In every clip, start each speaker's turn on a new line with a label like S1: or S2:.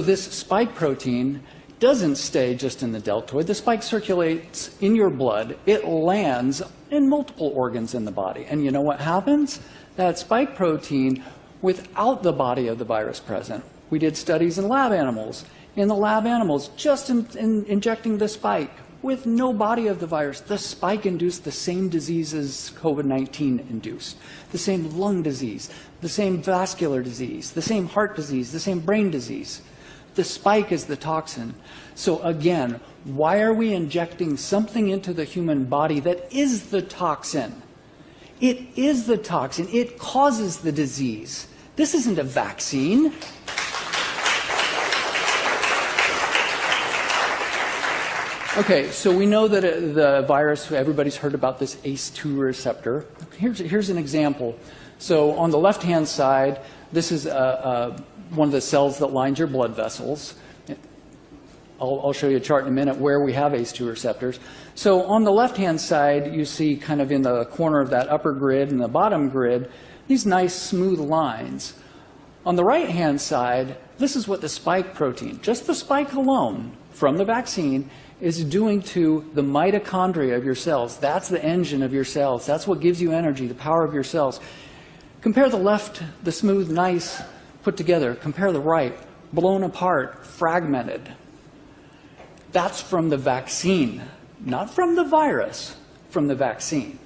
S1: This spike protein doesn't stay just in the deltoid. The spike circulates in your blood. It lands in multiple organs in the body. And you know what happens? That spike protein, without the body of the virus present, we did studies in lab animals. In the lab animals, just in injecting the spike, with no body of the virus, the spike induced the same diseases COVID-19 induced. The same lung disease, the same vascular disease, the same heart disease, the same brain disease. The spike is the toxin. So again, why are we injecting something into the human body that is the toxin? It is the toxin. It causes the disease. This isn't a vaccine. Okay, so we know that the virus, everybody's heard about this ACE2 receptor. Here's an example. So on the left-hand side, this is one of the cells that lines your blood vessels. I'll show you a chart in a minute where we have ACE2 receptors. So on the left-hand side, you see kind of in the corner of that upper grid and the bottom grid, these nice smooth lines. On the right-hand side, this is what the spike protein, just the spike alone from the vaccine, is doing to the mitochondria of your cells. That's the engine of your cells. That's what gives you energy, the power of your cells. Compare the left, the smooth, nice, put together. Compare the right, blown apart, fragmented. That's from the vaccine, not from the virus, from the vaccine.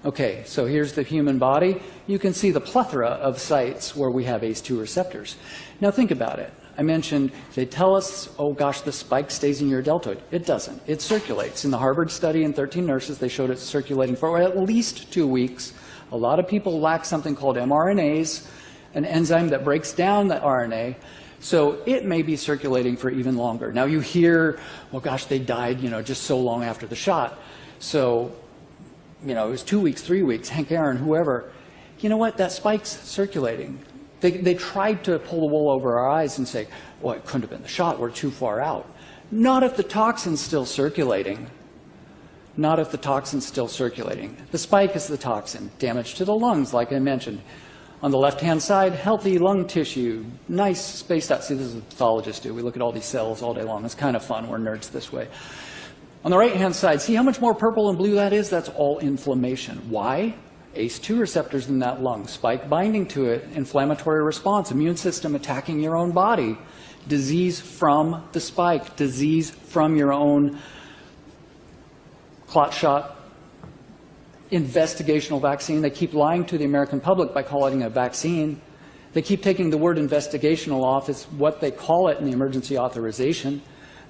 S1: Okay, so here's the human body. You can see the plethora of sites where we have ACE2 receptors. Now think about it. I mentioned, they tell us, oh gosh, the spike stays in your deltoid. It doesn't. It circulates. In the Harvard study in 13 nurses, they showed it circulating for at least 2 weeks. A lot of people lack something called mRNAs, an enzyme that breaks down the RNA. So it may be circulating for even longer. Now you hear, well gosh, they died, just so long after the shot. So, it was 2 weeks, 3 weeks, Hank Aaron, whoever. You know what? That spike's circulating. They tried to pull the wool over our eyes and say, well, it couldn't have been the shot. We're too far out. Not if the toxin's still circulating. Not if the toxin's still circulating. The spike is the toxin. Damage to the lungs, like I mentioned. On the left-hand side, healthy lung tissue. Nice spaced out. See, this is what pathologists do. We look at all these cells all day long. It's kind of fun. We're nerds this way. On the right-hand side, see how much more purple and blue that is? That's all inflammation. Why? ACE2 receptors in that lung, spike binding to it, inflammatory response, immune system attacking your own body, disease from the spike, disease from your own clot shot, investigational vaccine. They keep lying to the American public by calling it a vaccine. They keep taking the word investigational off. It's what they call it in the emergency authorization.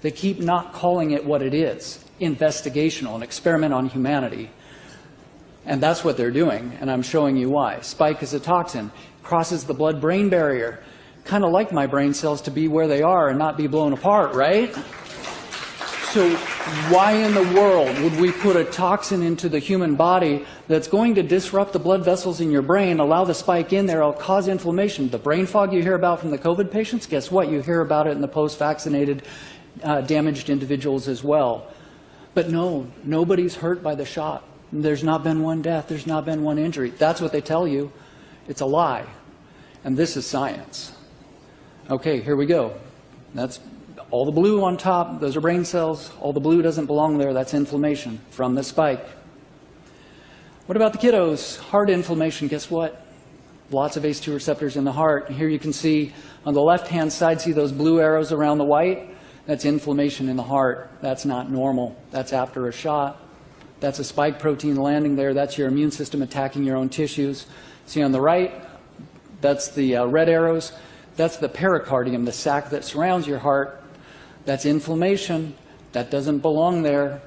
S1: They keep not calling it what it is, investigational, an experiment on humanity. And that's what they're doing, and I'm showing you why. Spike is a toxin, crosses the blood-brain barrier. Kind of like my brain cells to be where they are and not be blown apart, right? So why in the world would we put a toxin into the human body that's going to disrupt the blood vessels in your brain, allow the spike in there, it'll cause inflammation? The brain fog you hear about from the COVID patients, guess what? You hear about it in the post-vaccinated damaged individuals as well. But no, nobody's hurt by the shot. There's not been one death. There's not been one injury. That's what they tell you. It's a lie. And this is science. Okay, here we go. That's all the blue on top. Those are brain cells. All the blue doesn't belong there. That's inflammation from the spike. What about the kiddos? Heart inflammation. Guess what? Lots of ACE2 receptors in the heart. Here you can see on the left-hand side, see those blue arrows around the white? That's inflammation in the heart. That's not normal. That's after a shot. That's a spike protein landing there. That's your immune system attacking your own tissues. See on the right, that's the red arrows. That's the pericardium, the sac that surrounds your heart. That's inflammation. That doesn't belong there.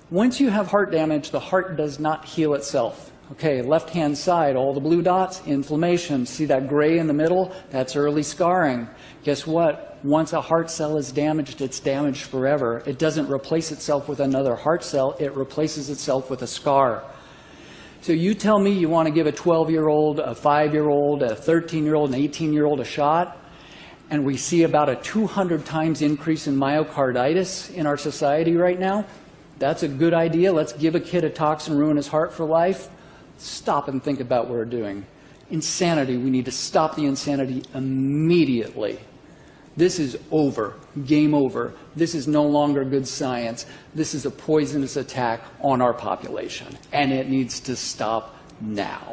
S1: Once you have heart damage, the heart does not heal itself. Okay, left-hand side, all the blue dots, inflammation. See that gray in the middle? That's early scarring. Guess what? Once a heart cell is damaged, it's damaged forever. It doesn't replace itself with another heart cell. It replaces itself with a scar. So you tell me you want to give a 12-year-old, a 5-year-old, a 13-year-old, an 18-year-old a shot, and we see about a 200 times increase in myocarditis in our society right now. That's a good idea. Let's give a kid a toxin, ruin his heart for life. Stop and think about what we're doing. Insanity. We need to stop the insanity immediately. This is over. Game over. This is no longer good science. This is a poisonous attack on our population, and it needs to stop now.